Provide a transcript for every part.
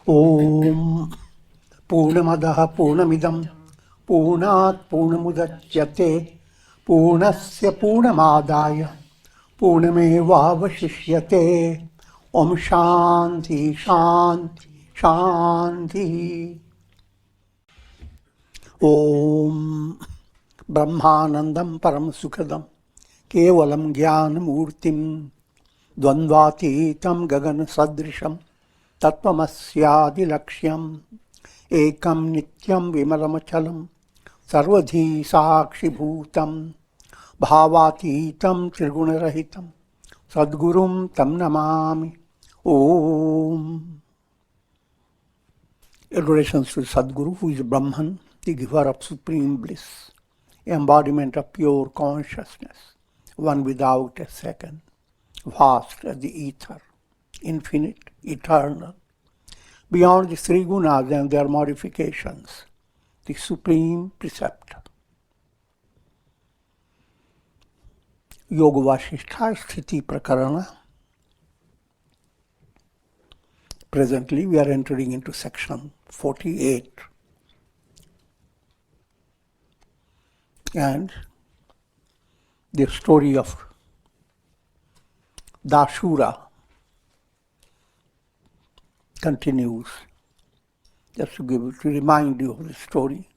Om Purnamadaha Purnamidam Purnat Purnamudachyate Purnasya Purnamadaya Purnameva Vasishyate. Om Shanti Shanti Shanti. Om Brahmanandam Paramasukhadam Kevalam Jnanamurtim Dvandvatitam Gagana Sadrisham Tattvamasya Laksham Ekam Nityam Vimalamachalam Sarvadhi Sakshi Bhutam Bhavatitam Triguna-rahitam Sadgurum Tam Namami. Om. Adorations to Sadguru, who is Brahman, the giver of supreme bliss, embodiment of pure consciousness, one without a second, vast as the ether, infinite, eternal, beyond the three gunas and their modifications, the supreme preceptor. Yoga Vasistha, Stithi Prakarana. Presently, we are entering into section 48. And the story of Dashura continues. Just to remind you of the story.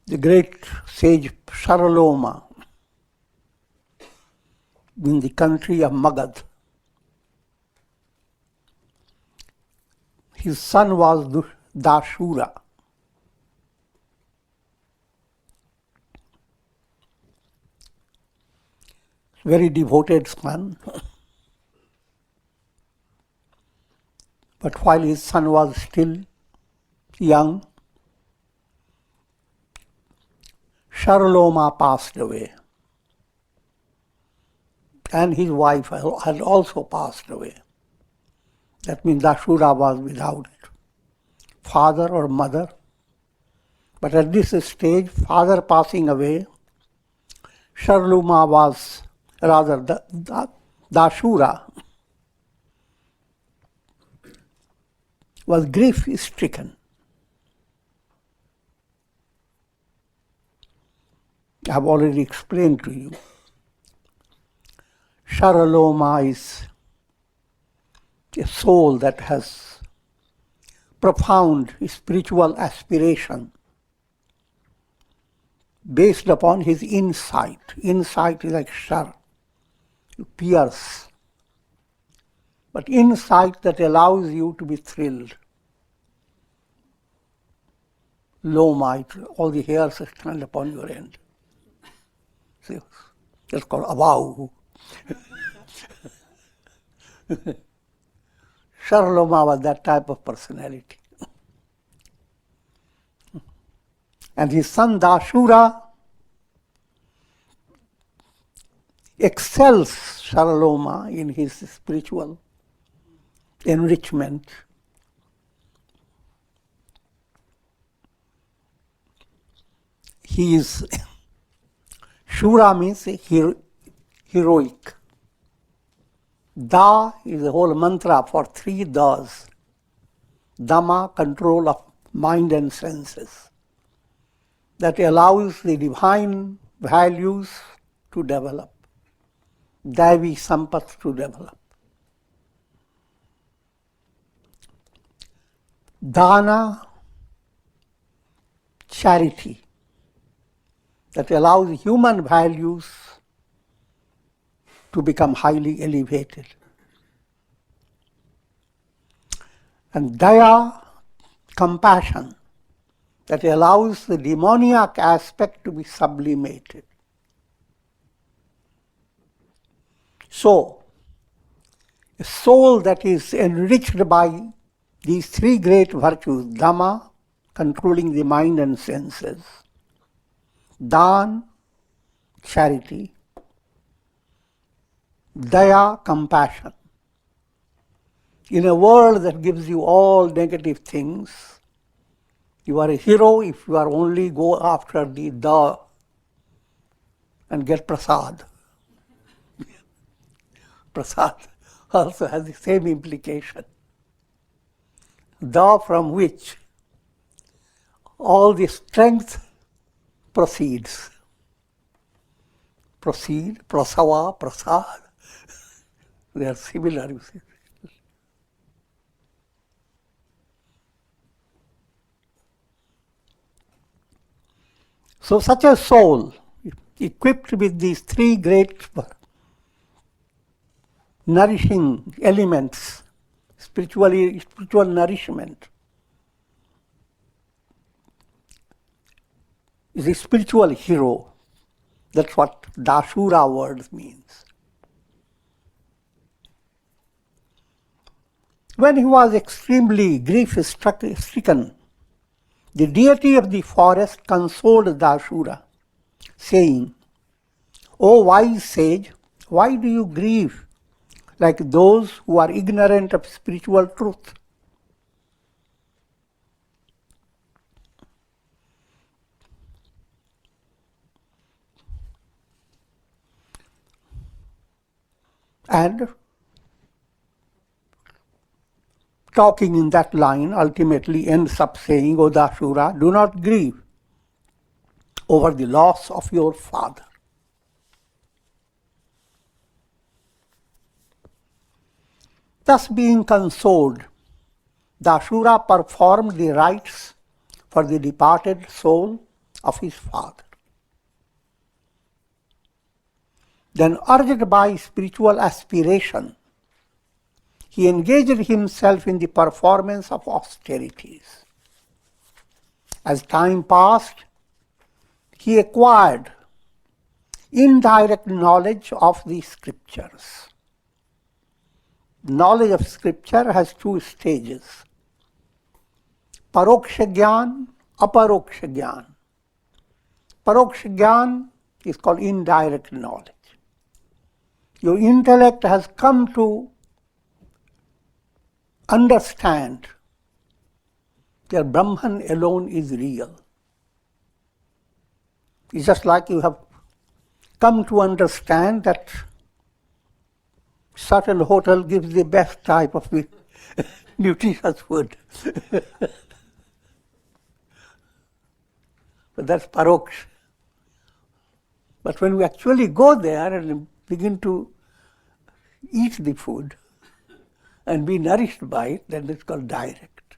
The great sage Saraloma in the country of Magad. His son was Dashura. Very devoted son. But while his son was still young, Saraloma passed away. And his wife had also passed away. That means Dashura was without father or mother. But at this stage, father passing away, Saraloma was, rather Dashura was grief-stricken. I have already explained to you. Saraloma is a soul that has profound spiritual aspiration based upon his insight. Insight is like shar, you pierce. But insight that allows you to be thrilled. Loma, all the hairs stand upon your end. See, that's called avadhuta. Saraloma was that type of personality. And his son Dashura excels Saraloma in his spiritual enrichment. He is, Shura means heroic. Da is the whole mantra for three das. Dhamma, control of mind and senses. That allows the divine values to develop. Daivi sampat to develop. Dana, charity. That allows human values to become highly elevated. And daya, compassion, that allows the demoniac aspect to be sublimated. So, a soul that is enriched by these three great virtues, Dhamma, controlling the mind and senses, Dan, charity, Daya, compassion. In a world that gives you all negative things, you are a hero if you are only go after the da and get prasad. Prasad also has the same implication. the from which all the strength proceeds. Proceed, prasava, prasad. They are similar, you see. So such a soul, equipped with these three great nourishing elements, spiritual nourishment, is a spiritual hero. That's what Dashura word means. When he was extremely grief-stricken, the deity of the forest consoled Dashura, saying, "O wise sage, why do you grieve like those who are ignorant of spiritual truth? And talking in that line ultimately ends up saying, O Dashura, do not grieve over the loss of your father. Thus being consoled, Dashura performed the rites for the departed soul of his father. Then, urged by spiritual aspiration, he engaged himself in the performance of austerities. As time passed, he acquired indirect knowledge of the scriptures. Knowledge of scripture has two stages: paroksha jnana, aparoksha jnana. Paroksha jnana is called indirect knowledge. Your intellect has come to understand that Brahman alone is real. It's just like you have come to understand that certain hotel gives the best type of nutritious food. But that's paroksha. But when we actually go there and begin to eat the food and be nourished by it, then it's called direct.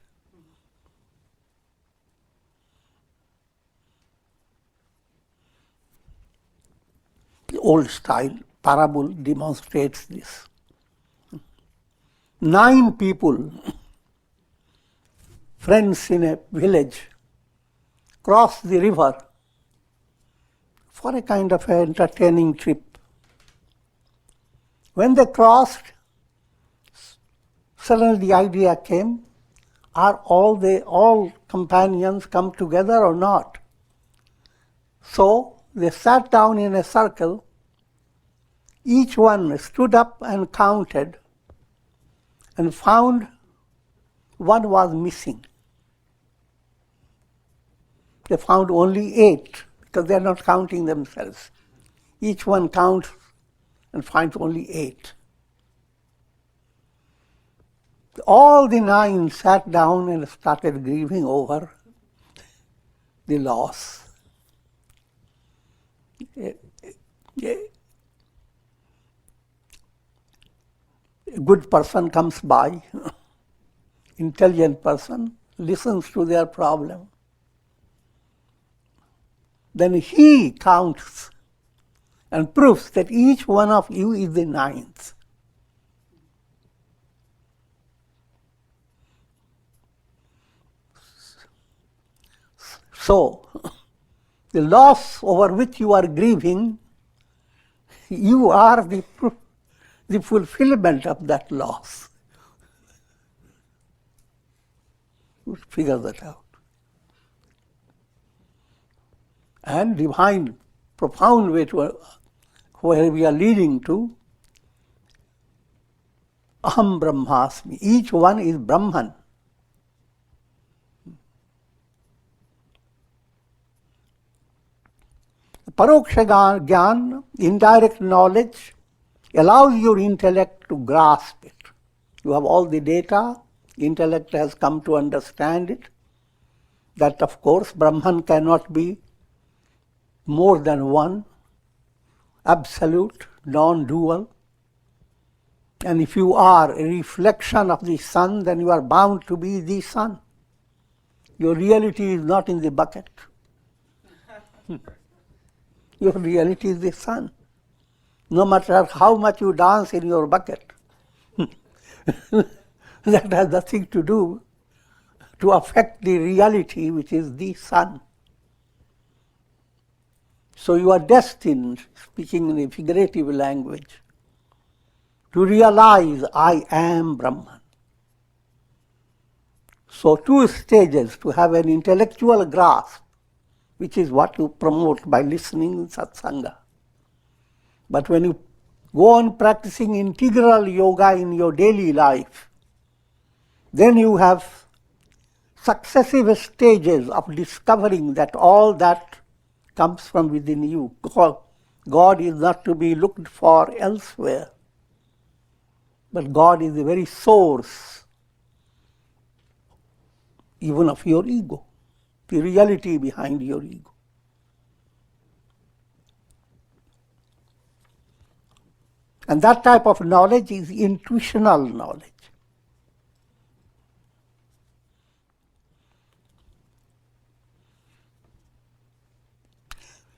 The old style parable demonstrates this. 9 people, friends in a village, cross the river for a kind of an entertaining trip. When they crossed, suddenly the idea came, are all companions come together or not? So they sat down in a circle, each one stood up and counted and found one was missing. They found only 8 because they are not counting themselves. Each one counts and finds only 8. All the 9 sat down and started grieving over the loss. A good person comes by, intelligent person, listens to their problem. Then he counts and proves that each one of you is the 9th. So, the loss over which you are grieving, you are the fulfillment of that loss. Figure that out. And divine, profound way to where we are leading to, aham brahmasmi. Each one is Brahman. Paroksha jnana, indirect knowledge, allows your intellect to grasp it. You have all the data, Intellect has come to understand it, that of course Brahman cannot be more than one, absolute, non-dual. And if you are a reflection of the sun, then you are bound to be the sun. Your reality is not in the bucket. Your reality is the sun. No matter how much you dance in your bucket, that has nothing to do to affect the reality which is the sun. So you are destined, speaking in a figurative language, to realize I am Brahman. So 2 stages to have an intellectual grasp, which is what you promote by listening in satsanga. But when you go on practicing integral yoga in your daily life, then you have successive stages of discovering that all that comes from within you. God is not to be looked for elsewhere, but God is the very source even of your ego, the reality behind your ego. And that type of knowledge is intuitional knowledge.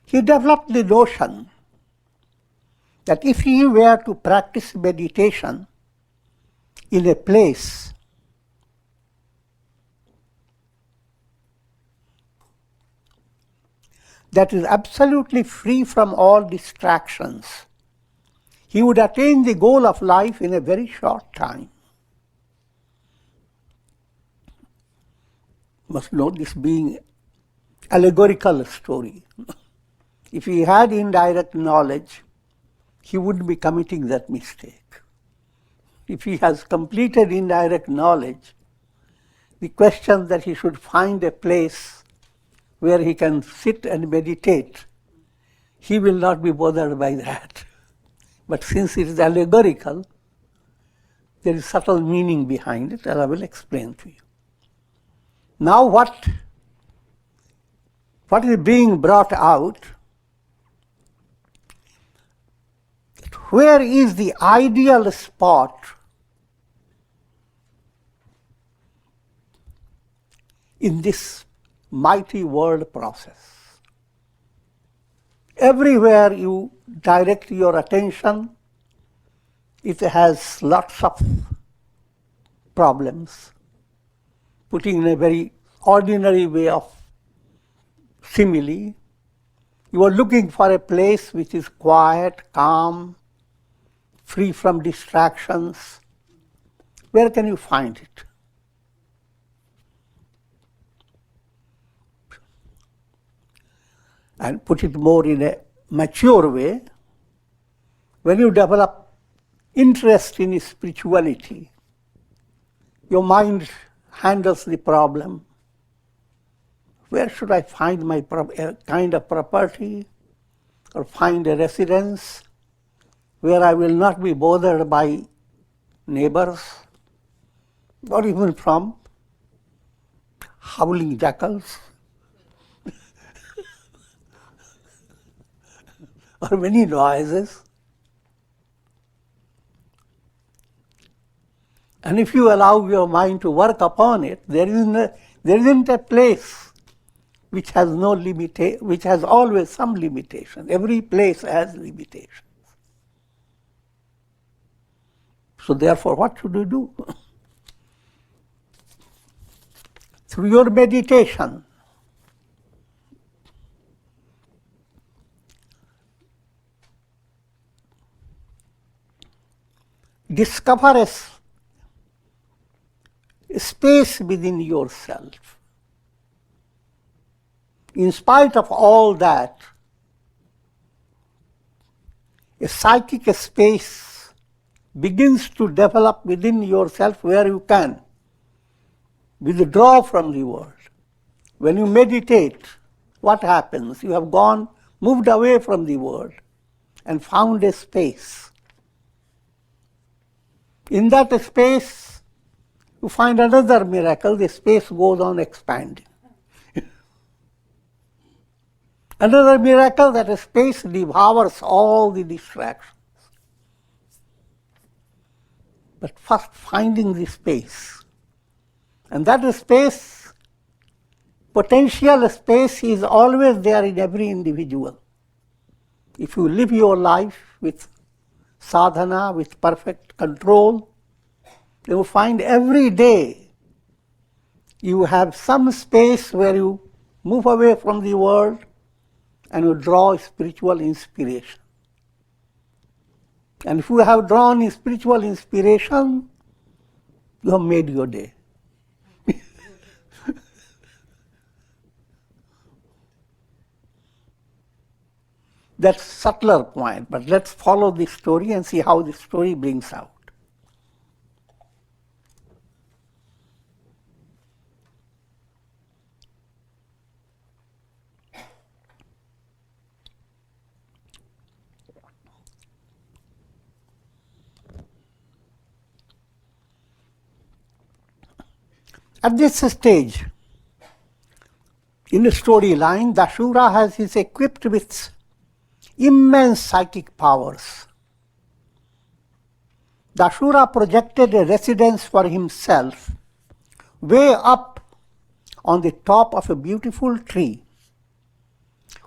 He developed the notion that if he were to practice meditation in a place that is absolutely free from all distractions, he would attain the goal of life in a very short time. Must note this being allegorical story. If he had indirect knowledge, he wouldn't be committing that mistake. If he has completed indirect knowledge, the question that he should find a place where he can sit and meditate, he will not be bothered by that. But since it is allegorical, there is subtle meaning behind it, and I will explain to you. Now what is being brought out, where is the ideal spot in this mighty world process? Everywhere you direct your attention, it has lots of problems. Putting in a very ordinary way of simile, you are looking for a place which is quiet, calm, free from distractions. Where can you find it? And put it more in a mature way, when you develop interest in spirituality, your mind handles the problem. Where should I find my kind of property or find a residence where I will not be bothered by neighbors or even from howling jackals or many noises? And if you allow your mind to work upon it, there isn't a place which has which has always some limitation. Every place has limitations. So therefore, what should you do? Through your meditation, discover a space within yourself. In spite of all that, a psychic space begins to develop within yourself where you can withdraw from the world. When you meditate, what happens? You have moved away from the world and found a space. In that space, You find another miracle, the space goes on expanding. Another miracle, that a space devours all the distractions. But first finding the space. And that space, potential space, is always there in every individual. If you live your life with sadhana, with perfect control, you will find every day you have some space where you move away from the world and you draw spiritual inspiration. And if you have drawn spiritual inspiration, you have made your day. That's a subtler point, but let's follow this story and see how the story brings out. At this stage, in the storyline, the Ashura is equipped with immense psychic powers. The Ashura projected a residence for himself way up on the top of a beautiful tree,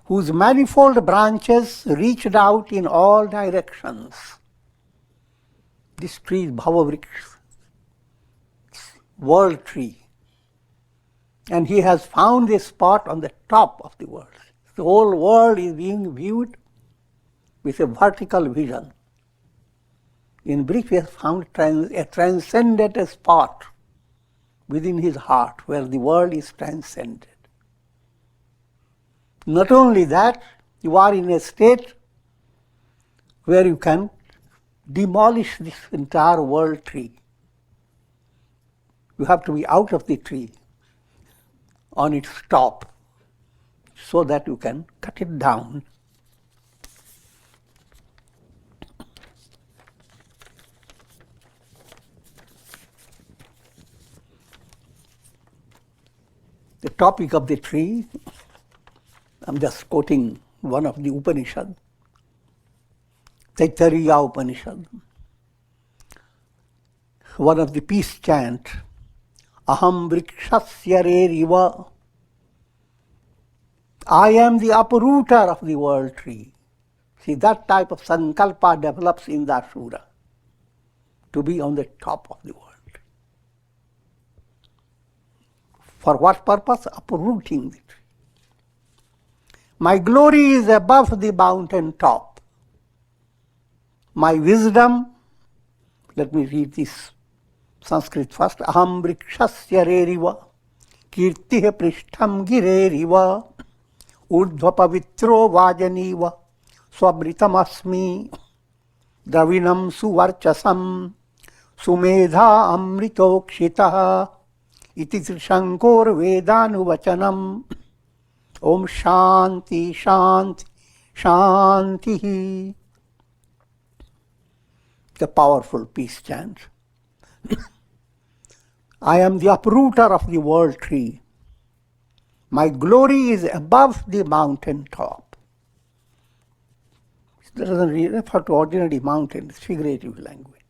whose manifold branches reached out in all directions. This tree is Bhavavriksha, world tree. And he has found a spot on the top of the world. The whole world is being viewed with a vertical vision. In brief, he has found a transcendent spot within his heart where the world is transcended. Not only that, you are in a state where you can demolish this entire world tree. You have to be out of the tree on its top so that you can cut it down. The topic of the tree, I'm just quoting one of the Upanishad, Dattatreya Upanishad. One of the peace chant, Aham vrikshasya reriva. I am the uprooter of the world tree. See, that type of sankalpa develops in the Ashura, to be on the top of the world. For what purpose? Uprooting the tree. My glory is above the mountain top. My wisdom, let me read this Sanskrit first. Aham vrikshasya reriva, kirtihe prishtham gireriva, urdhva pavitro vajaniva, swamritam asmi, dravinam suvarchasam, sumedha amritokshitaha, iti trishankor vedanuvachanam. Om Shanti Shanti Shanti. The powerful peace chant. I am the uprooter of the world tree. My glory is above the mountain top. It doesn't refer to ordinary mountain, it's figurative language.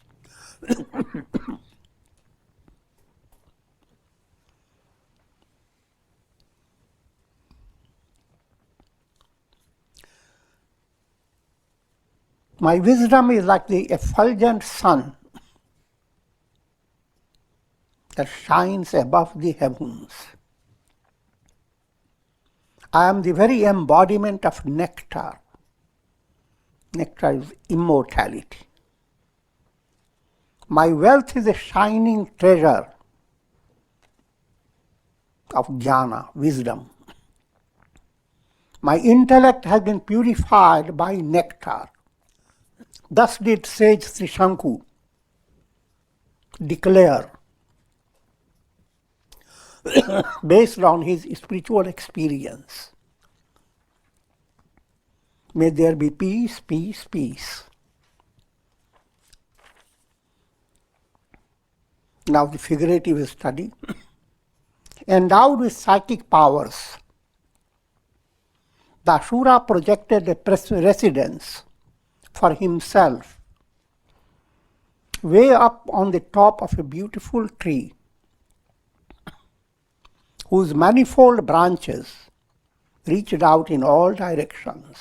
My wisdom is like the effulgent sun that shines above the heavens. I am the very embodiment of nectar. Nectar is immortality. My wealth is a shining treasure of jnana, wisdom. My intellect has been purified by nectar. Thus did sage Trishanku declare, based on his spiritual experience. May there be peace, peace, peace. now the figurative study, endowed with psychic powers, the Asura projected a residence for himself way up on the top of a beautiful tree whose manifold branches reached out in all directions.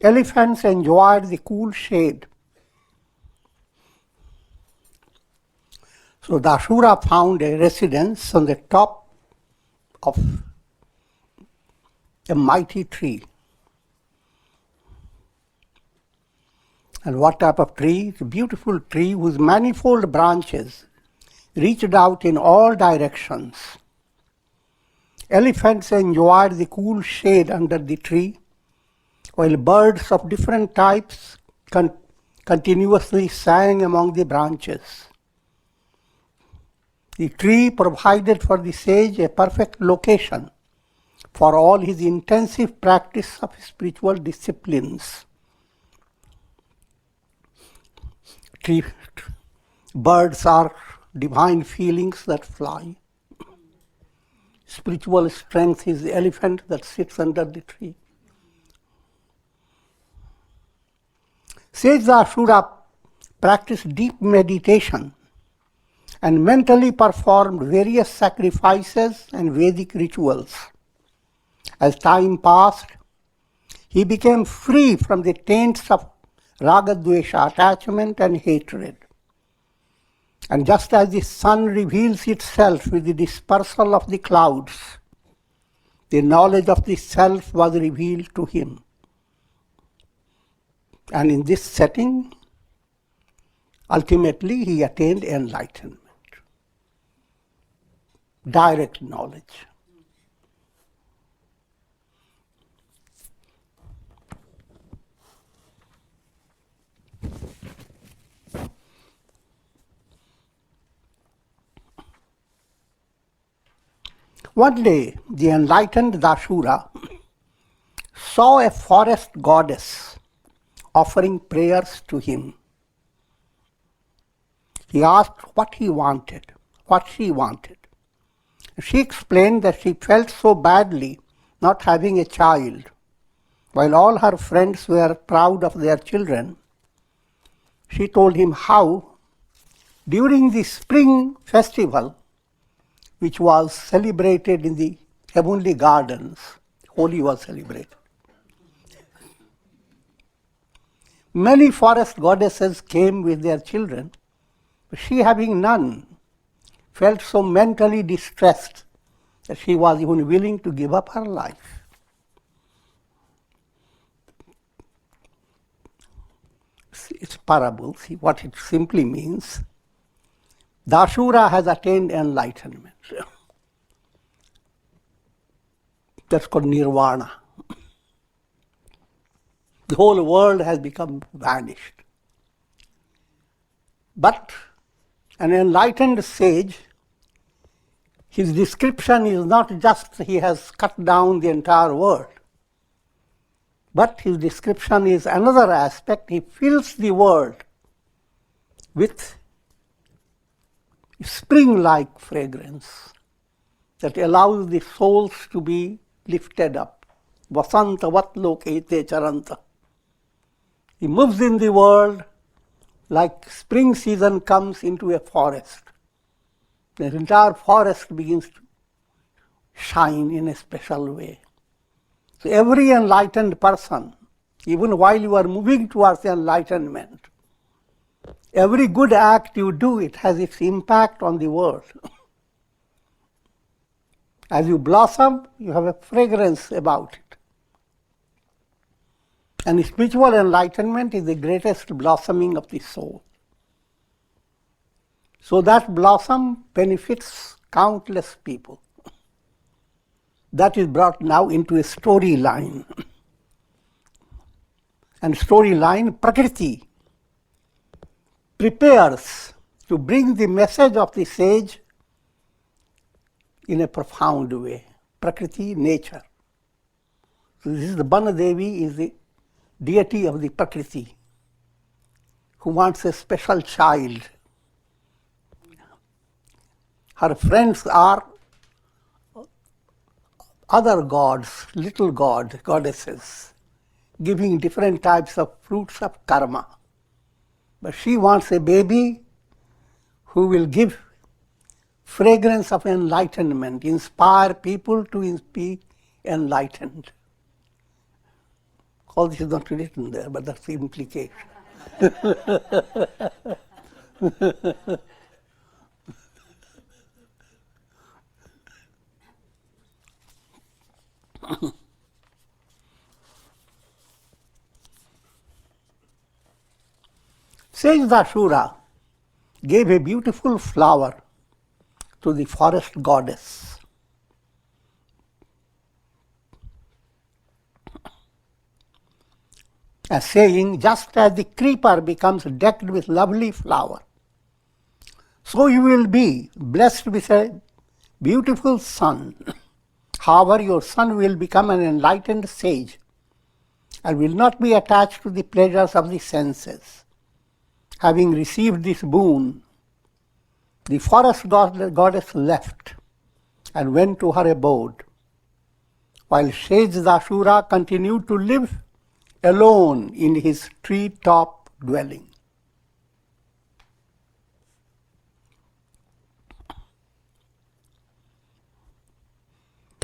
Elephants enjoyed the cool shade. So the Asura found a residence on the top of a mighty tree. And what type of tree? It's a beautiful tree whose manifold branches reached out in all directions. Elephants enjoyed the cool shade under the tree, while birds of different types continuously sang among the branches. The tree provided for the sage a perfect location for all his intensive practice of spiritual disciplines. Birds are divine feelings that fly. Spiritual strength is the elephant that sits under the tree. Sage Asura practiced deep meditation and mentally performed various sacrifices and Vedic rituals. As time passed, he became free from the taints of raga-dvesha, attachment and hatred. And just as the sun reveals itself with the dispersal of the clouds, the knowledge of the self was revealed to him. And in this setting, ultimately he attained enlightenment, direct knowledge. One day, the enlightened Dasura saw a forest goddess offering prayers to him. He asked what she wanted. She explained that she felt so badly not having a child. While all her friends were proud of their children, she told him how, during the spring festival, which was celebrated in the heavenly gardens, Holi was celebrated. Many forest goddesses came with their children, but she, having none, felt so mentally distressed that she was even willing to give up her life. It's parable. See what it simply means. Dasura has attained enlightenment. That's called nirvana. The whole world has become vanished. But an enlightened sage, his description is not just he has cut down the entire world, but his description is another aspect. He fills the world with spring-like fragrance that allows the souls to be lifted up. Vasanta vat lokete charanta. He moves in the world like spring season comes into a forest. The entire forest begins to shine in a special way. So every enlightened person, even while you are moving towards enlightenment, every good act you do, it has its impact on the world. As you blossom, you have a fragrance about it. And spiritual enlightenment is the greatest blossoming of the soul. So that blossom benefits countless people. That is brought now into a storyline. And storyline, Prakriti prepares to bring the message of the sage in a profound way. Prakriti, nature. So this is the Banadevi is the deity of the Prakriti, who wants a special child Her friends are other gods, little gods, goddesses, giving different types of fruits of karma. But she wants a baby who will give fragrance of enlightenment, inspire people to be enlightened. All this is not written there, but that's the implication. Sage Dashura gave a beautiful flower to the forest goddess. As saying, just as the creeper becomes decked with lovely flower, so you will be blessed with a beautiful son. However, your son will become an enlightened sage and will not be attached to the pleasures of the senses. Having received this boon, the forest goddess left and went to her abode, while Sage Dashura continued to live alone in his tree-top dwelling.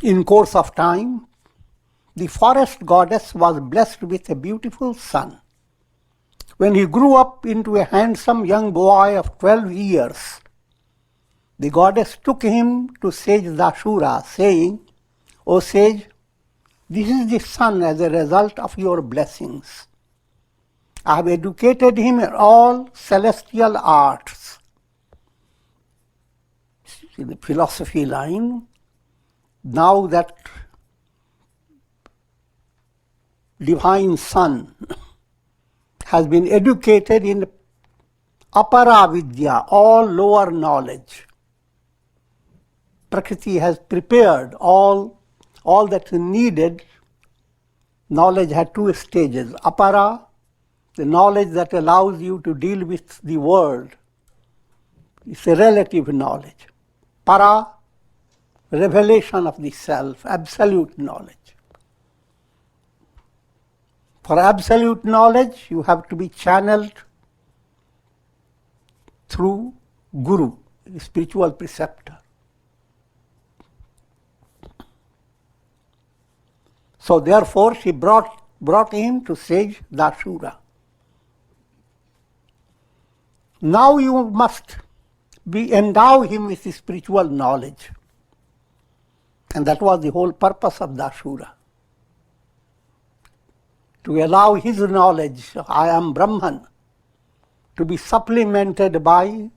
In course of time, the forest goddess was blessed with a beautiful son. When he grew up into a handsome young boy of 12 years, the goddess took him to Sage Dashura, saying, "O sage, this is the son as a result of your blessings. I have educated him in all celestial arts." In the philosophy line, now that divine son has been educated in apara vidya, all lower knowledge. Prakriti has prepared all that's needed. Knowledge had two stages. Apara, the knowledge that allows you to deal with the world. It's a relative knowledge. Para, revelation of the self, absolute knowledge. For absolute knowledge, you have to be channeled through Guru, the spiritual preceptor. So therefore, she brought him to Sage Dashura. Now you must endow him with the spiritual knowledge. And that was the whole purpose of Dashura. To allow his knowledge, I am Brahman, to be supplemented by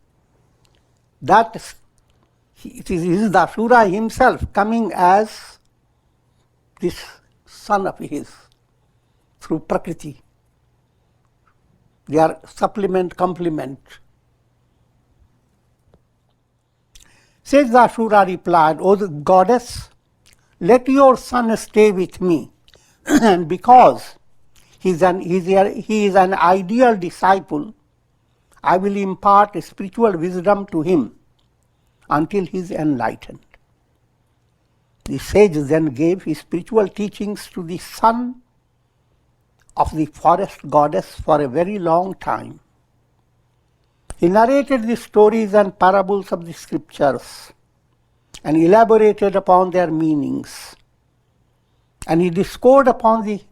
that. It is Dashura himself coming as this son of his through Prakriti. They are supplement, complement. Sage Dashura replied, "O goddess, let your son stay with me, and because he is an ideal disciple, I will impart spiritual wisdom to him until he is enlightened." The sage then gave his spiritual teachings to the son of the forest goddess for a very long time. He narrated the stories and parables of the scriptures and elaborated upon their meanings. And he discoursed upon the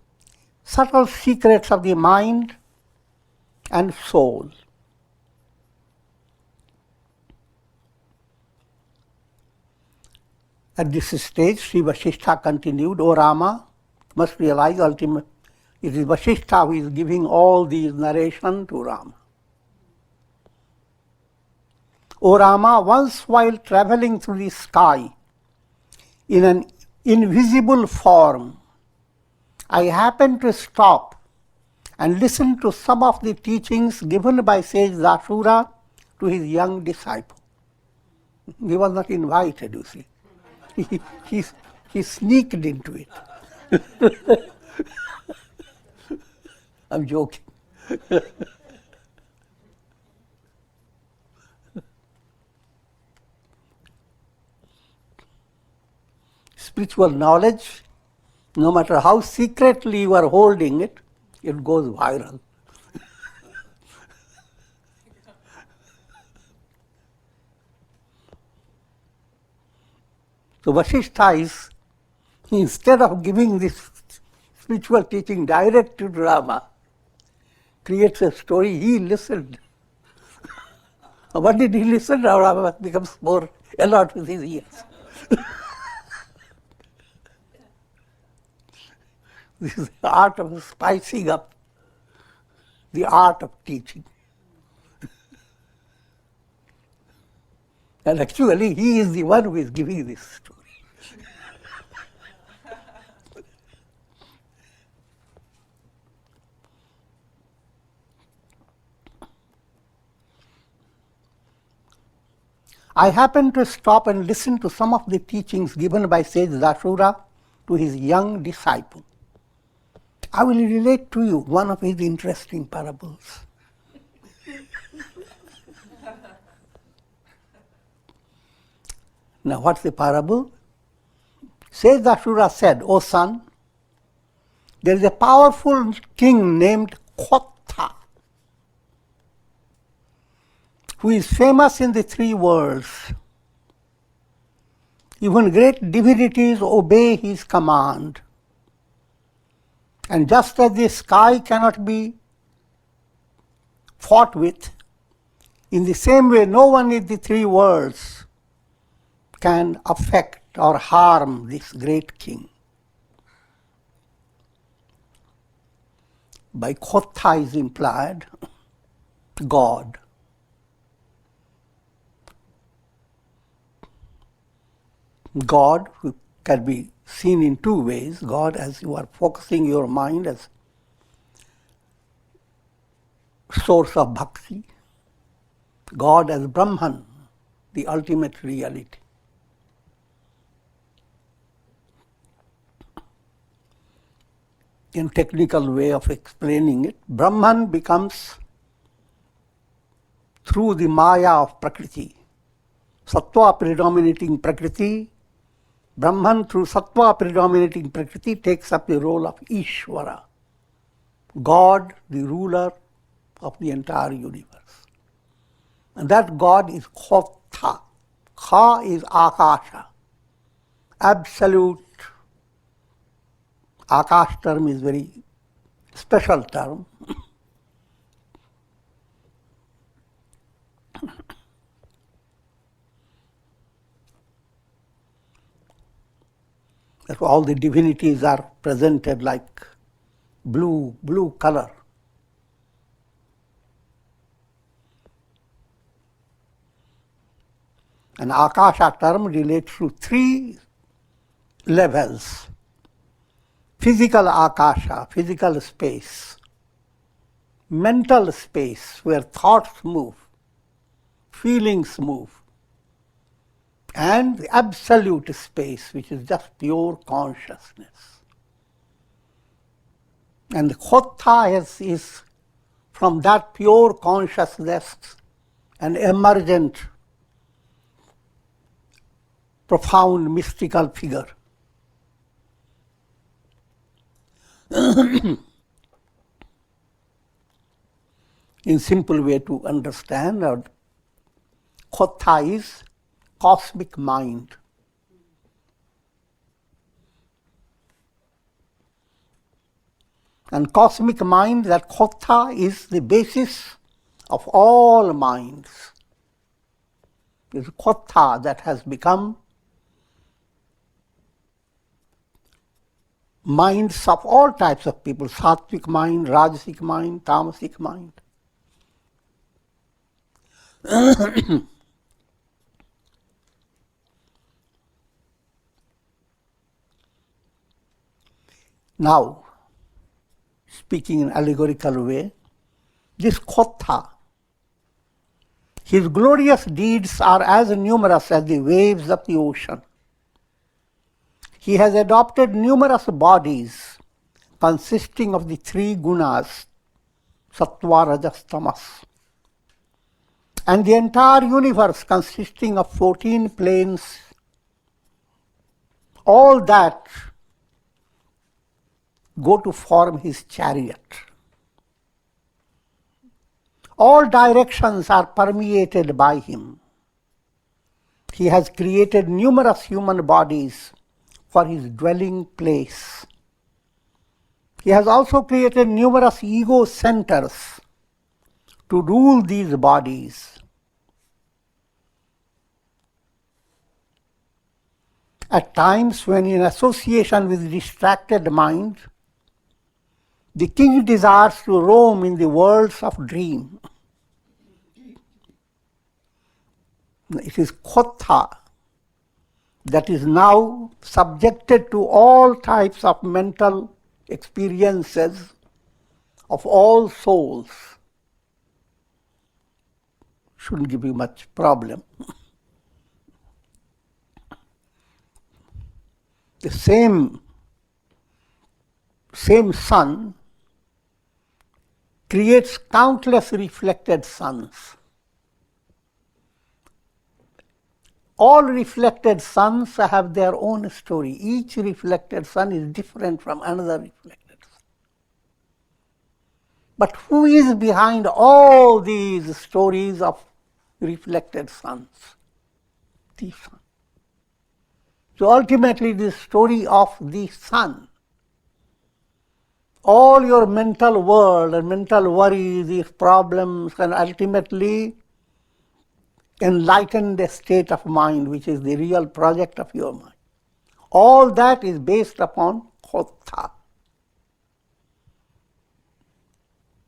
subtle secrets of the mind and soul. At this stage, Sri Vasishtha continued, "O Rama, must realize ultimately it is Vasishtha who is giving all these narration to Rama. O Rama, once while traveling through the sky in an invisible form, I happened to stop and listen to some of the teachings given by Sage Dashura to his young disciple." He was not invited, you see. He sneaked into it. I'm joking. spiritual knowledge, no matter how secretly you are holding it, it goes viral. So Vasishtha is, instead of giving this spiritual teaching direct to Rama, creates a story. He listened. What did he listen? Rama becomes more alert with his ears. This is the art of spicing up, the art of teaching. And actually, he is the one who is giving this story. I happened to stop and listen to some of the teachings given by sage Dashura to his young disciple. I will relate to you one of his interesting parables. Now, what's the parable? Sage Dashura said, "O son, there is a powerful king named Kotha, who is famous in the three worlds. Even great divinities obey his command. And just as the sky cannot be fought with, in the same way no one in the three worlds can affect or harm this great king." By Kotha is implied God. God can be seen in two ways. God, as you are focusing your mind as source of bhakti. God as Brahman, the ultimate reality. In technical way of explaining it, Brahman becomes, through the maya of Prakriti, Sattva predominating Prakriti, Brahman through Sattva predominating Prakriti takes up the role of Ishvara, God, the ruler of the entire universe. And that God is Kotha. Kha is Akasha, absolute. Akash term is very special term. That's why all the divinities are presented like blue color. And Akasha term relates to three levels. Physical Akasha, physical space. Mental space, where thoughts move, feelings move. And the absolute space, which is just pure consciousness. And the Kotha is from that pure consciousness an emergent, profound mystical figure. In simple way to understand, Kotha is cosmic mind. And cosmic mind, that Kotha, is the basis of all minds. It is Kotha that has become minds of all types of people, sattvic mind, rajasic mind, tamasic mind. Now, speaking in allegorical way, this Kotha, his glorious deeds are as numerous as the waves of the ocean. He has adopted numerous bodies consisting of the three gunas, sattva, rajas, tamas, and the entire universe consisting of 14 planes all that go to form his chariot. All directions are permeated by him. He has created numerous human bodies for his dwelling place. He has also created numerous ego centers to rule these bodies. At times, when in association with distracted mind, the king desires to roam in the worlds of dream. It is kotha that is now subjected to all types of mental experiences of all souls. Shouldn't give you much problem. The same sun creates countless reflected suns. All reflected suns have their own story. Each reflected sun is different from another reflected sun. But who is behind all these stories of reflected suns? The sun. So ultimately, the story of the sun. All your mental world and mental worries, these problems, and ultimately enlightened state of mind, which is the real project of your mind. All that is based upon kotha.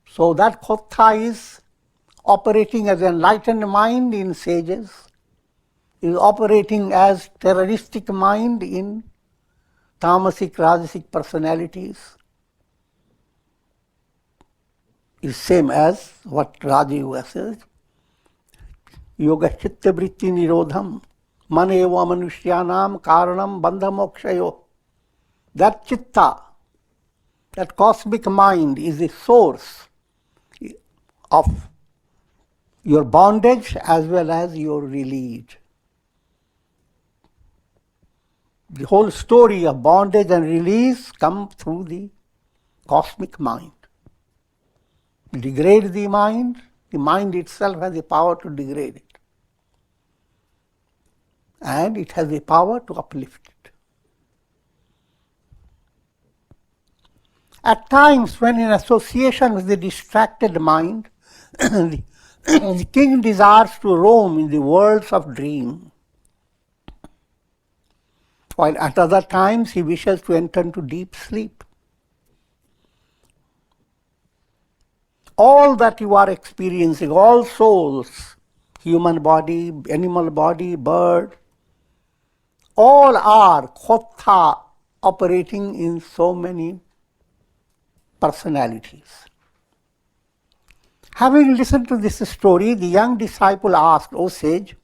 So that kotha is operating as enlightened mind in sages, is operating as terroristic mind in tamasic, rajasic personalities, is same as what Raja Yoga says, Yoga chitta vritti nirodham, maneva manushyanam karanam bandha mokshayo. That chitta, that cosmic mind, is the source of your bondage as well as your release. The whole story of bondage and release comes through the cosmic mind. Degrade the mind itself has the power to degrade it. And it has the power to uplift it. At times, when in association with the distracted mind, the king desires to roam in the worlds of dream, while at other times he wishes to enter into deep sleep. All that you are experiencing, all souls, human body, animal body, bird, all are kotha operating in so many personalities. Having listened to this story, the young disciple asked, "O sage,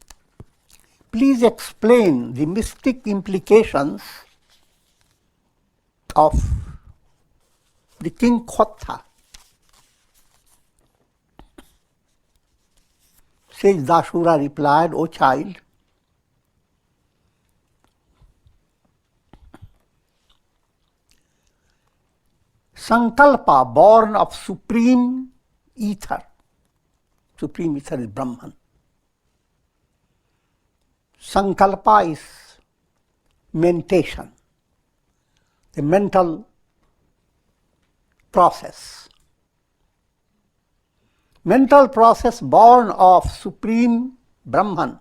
please explain the mystic implications of the king kotha." Sage Dashura replied, "O child, Sankalpa, born of supreme ether. Supreme ether is Brahman. Sankalpa is mentation, the mental process. Mental process born of supreme Brahman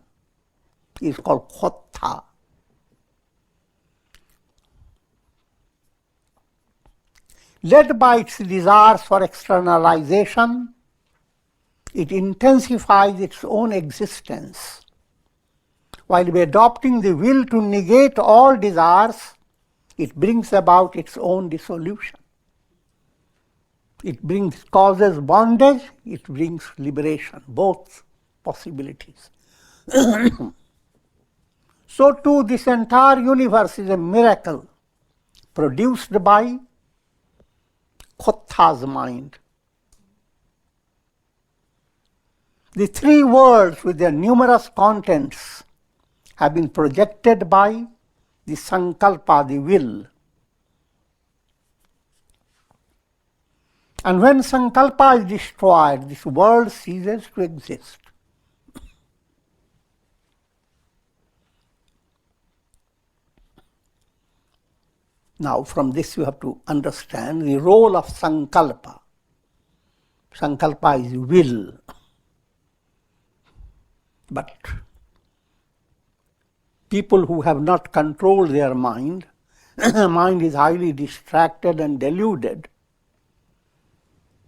is called kotha. Led by its desires for externalization, it intensifies its own existence, while by adopting the will to negate all desires, it brings about its own dissolution. It causes bondage, it brings liberation, both possibilities. So too, this entire universe is a miracle produced by kotha's mind. The three worlds with their numerous contents have been projected by the sankalpa, the will. And when sankalpa is destroyed, this world ceases to exist. Now, from this you have to understand the role of sankalpa. Sankalpa is will. But people who have not controlled their mind, mind is highly distracted and deluded,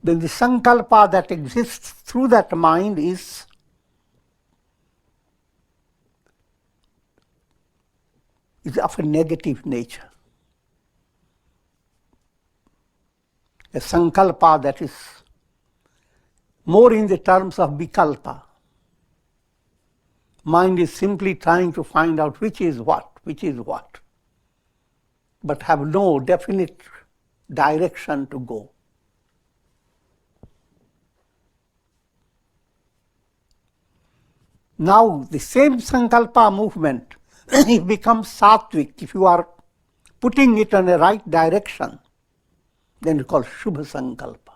then the sankalpa that exists through that mind is of a negative nature. A sankalpa that is more in the terms of vikalpa. Mind is simply trying to find out which is what, but have no definite direction to go. Now, the same sankalpa movement, it becomes sattvic. If you are putting it in a right direction, then it's called Shubha Sankalpa.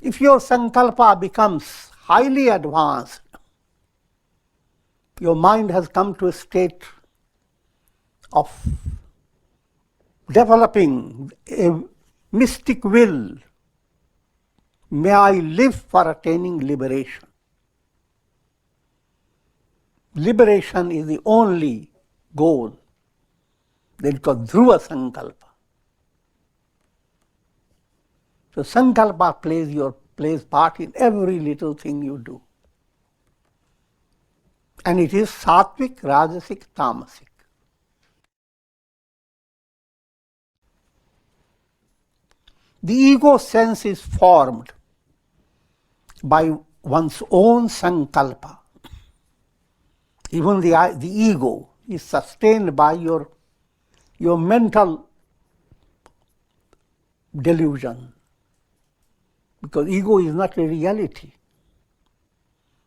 If your Sankalpa becomes highly advanced, your mind has come to a state of developing a mystic will. May I live for attaining liberation. Liberation is the only goal. Then it's called Dhruva Sankalpa. So Sankalpa plays part in every little thing you do. And it is sattvic, rajasic, tamasic. The ego sense is formed by one's own sankalpa. Even the ego is sustained by your mental delusion. Because ego is not a reality.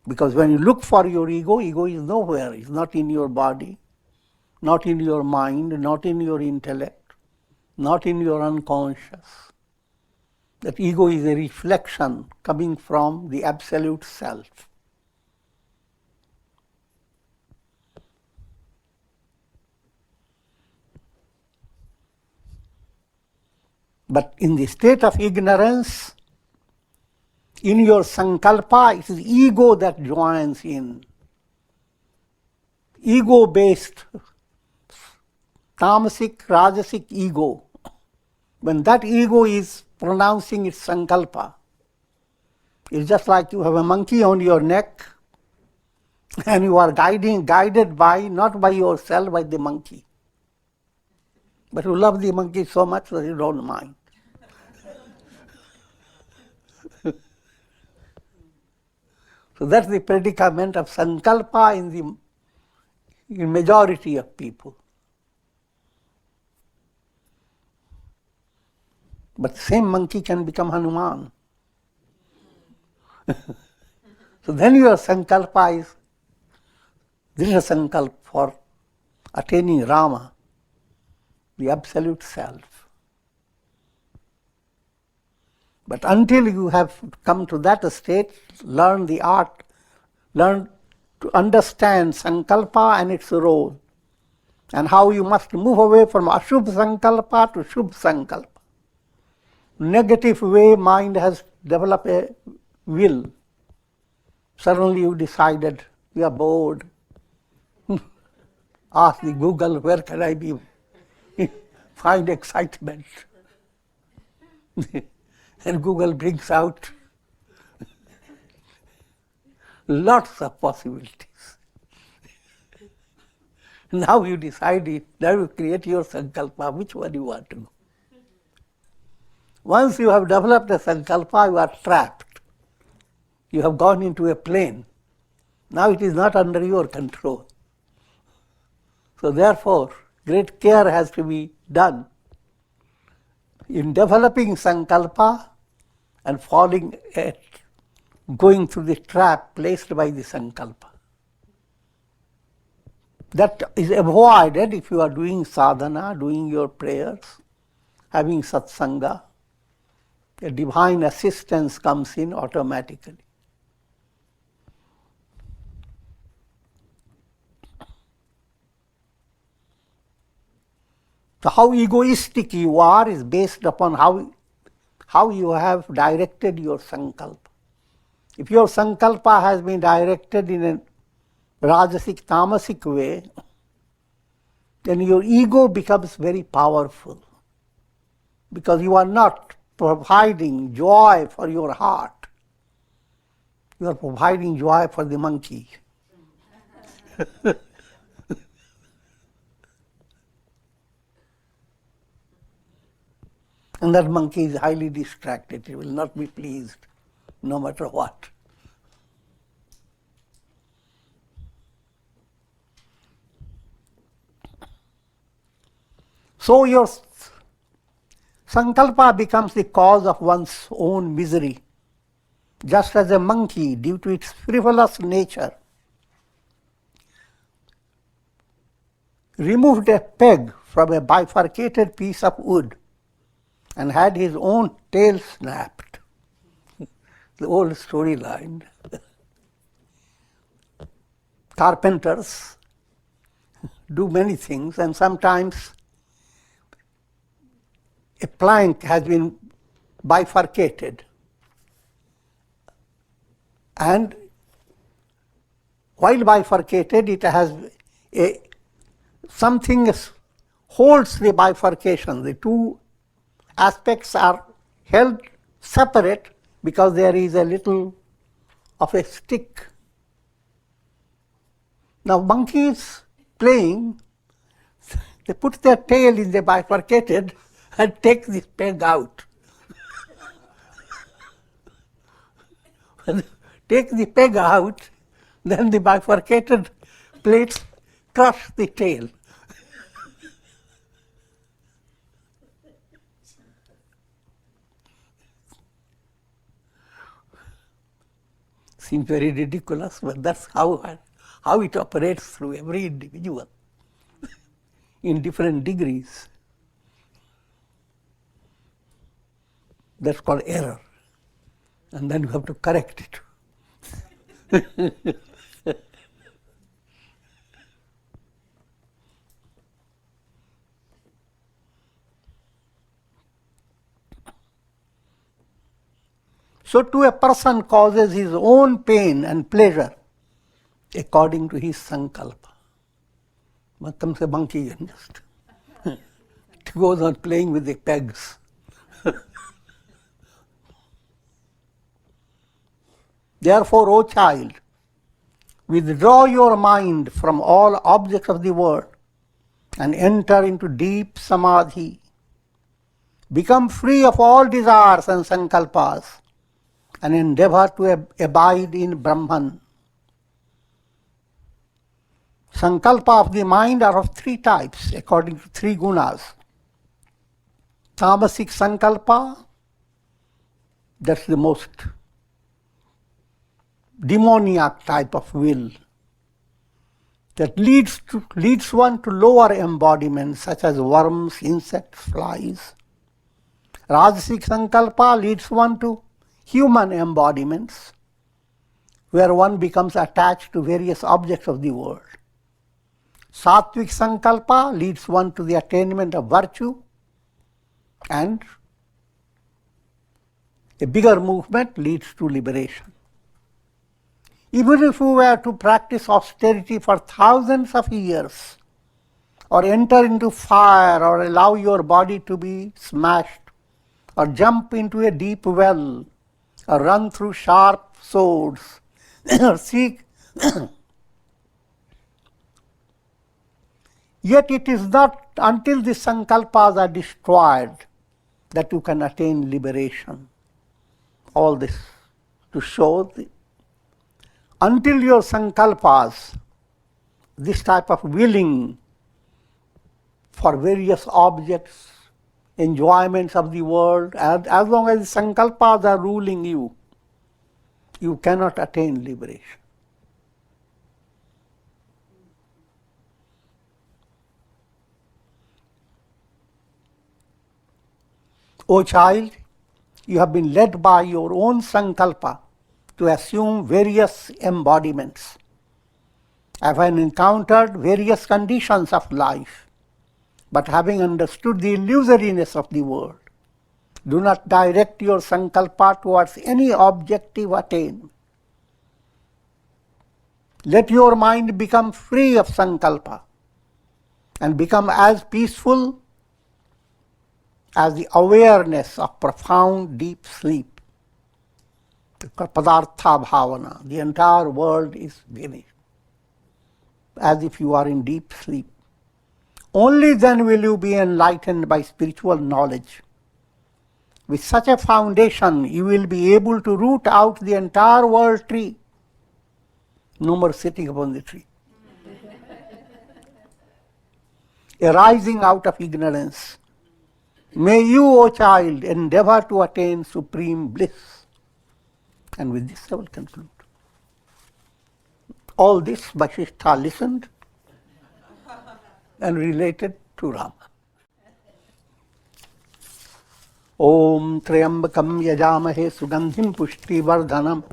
Because when you look for your ego is nowhere. It's not in your body, not in your mind, not in your intellect, not in your unconscious. That ego is a reflection coming from the absolute self. But in the state of ignorance, in your sankalpa, it is ego that joins in. Ego-based, tamasic, rajasic ego. When that ego is pronouncing its sankalpa, it's just like you have a monkey on your neck and you are guided by, not by yourself, by the monkey. But you love the monkey so much that you don't mind. So that's the predicament of sankalpa in the majority of people. But the same monkey can become Hanuman. So then your sankalpa is Drisha sankalpa for attaining Rama, the absolute self. But until you have come to that state, learn the art, learn to understand sankalpa and its role, and how you must move away from ashubh sankalpa to shubh sankalpa. Negative way mind has developed a will. Suddenly you decided, you are bored. Ask the Google, where can I be? Find excitement. And Google brings out lots of possibilities. Now you decide, now you create your sankalpa, which one you want to go. Once you have developed a sankalpa, you are trapped. You have gone into a plane. Now it is not under your control. So therefore, great care has to be done in developing sankalpa and falling at going through the trap placed by the sankalpa. That is avoided if you are doing sadhana, doing your prayers, having satsanga. A divine assistance comes in automatically. So how egoistic you are is based upon how you have directed your sankalpa. If your sankalpa has been directed in a rajasic, tamasic way, then your ego becomes very powerful, because you are not providing joy for your heart. You are providing joy for the monkey. And that monkey is highly distracted. He will not be pleased no matter what. So your sankalpa becomes the cause of one's own misery, just as a monkey, due to its frivolous nature, removed a peg from a bifurcated piece of wood and had his own tail snapped. The old storyline. Carpenters do many things, and sometimes a plank has been bifurcated, and while bifurcated it has something holds the bifurcation. The two aspects are held separate because there is a little of a stick. Now monkeys playing, they put their tail in the bifurcated and take this peg out. Take the peg out, then the bifurcated plates crush the tail. Seems very ridiculous, but that's how it operates through every individual in different degrees. That's called error. And then you have to correct it. So to a person causes his own pain and pleasure according to his sankalpa. But comes a monkey and just it goes on playing with the pegs. Therefore, O child, withdraw your mind from all objects of the world and enter into deep samadhi. Become free of all desires and sankalpas and endeavor to abide in Brahman. Sankalpa of the mind are of three types according to three gunas. Tamasic sankalpa, that's the most demoniac type of will that leads one to lower embodiments such as worms, insects, flies. Rajasic sankalpa leads one to human embodiments where one becomes attached to various objects of the world. Sattvic sankalpa leads one to the attainment of virtue, and a bigger movement leads to liberation. Even if you were to practice austerity for thousands of years, or enter into fire, or allow your body to be smashed, or jump into a deep well, or run through sharp swords, or seek, yet it is not until the sankalpas are destroyed that you can attain liberation. All this to show until your sankalpas, this type of willing for various objects, enjoyments of the world, and as long as the sankalpas are ruling you, you cannot attain liberation. O child, you have been led by your own sankalpa to assume various embodiments. Having encountered various conditions of life, but having understood the illusoriness of the world, do not direct your sankalpa towards any objective attainment. Let your mind become free of sankalpa and become as peaceful as the awareness of profound deep sleep. Padartha bhavana, the entire world is finished, as if you are in deep sleep. Only then will you be enlightened by spiritual knowledge. With such a foundation, you will be able to root out the entire world tree. No more sitting upon the tree. Arising out of ignorance, may you, O child, endeavor to attain supreme bliss. And with this I will conclude. All this Vasishtha listened and related to Rama. Om Trayambakam Yajamahe Sugandhim Pushti Vardhanam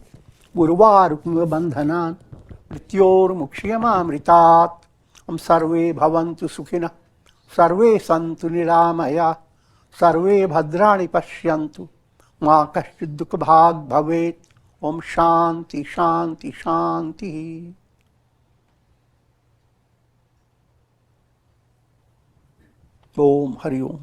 Urvarukmiva Bandhanan Mrityor Mukshiyamamritat Om Sarve Bhavantu Sukhina Sarve Santu Niramaya Sarve Bhadrani Pashyantu Ma Kashchid Dukha Bhag Bhavet Om Shanti Shanti Shanti. Om Hari Om.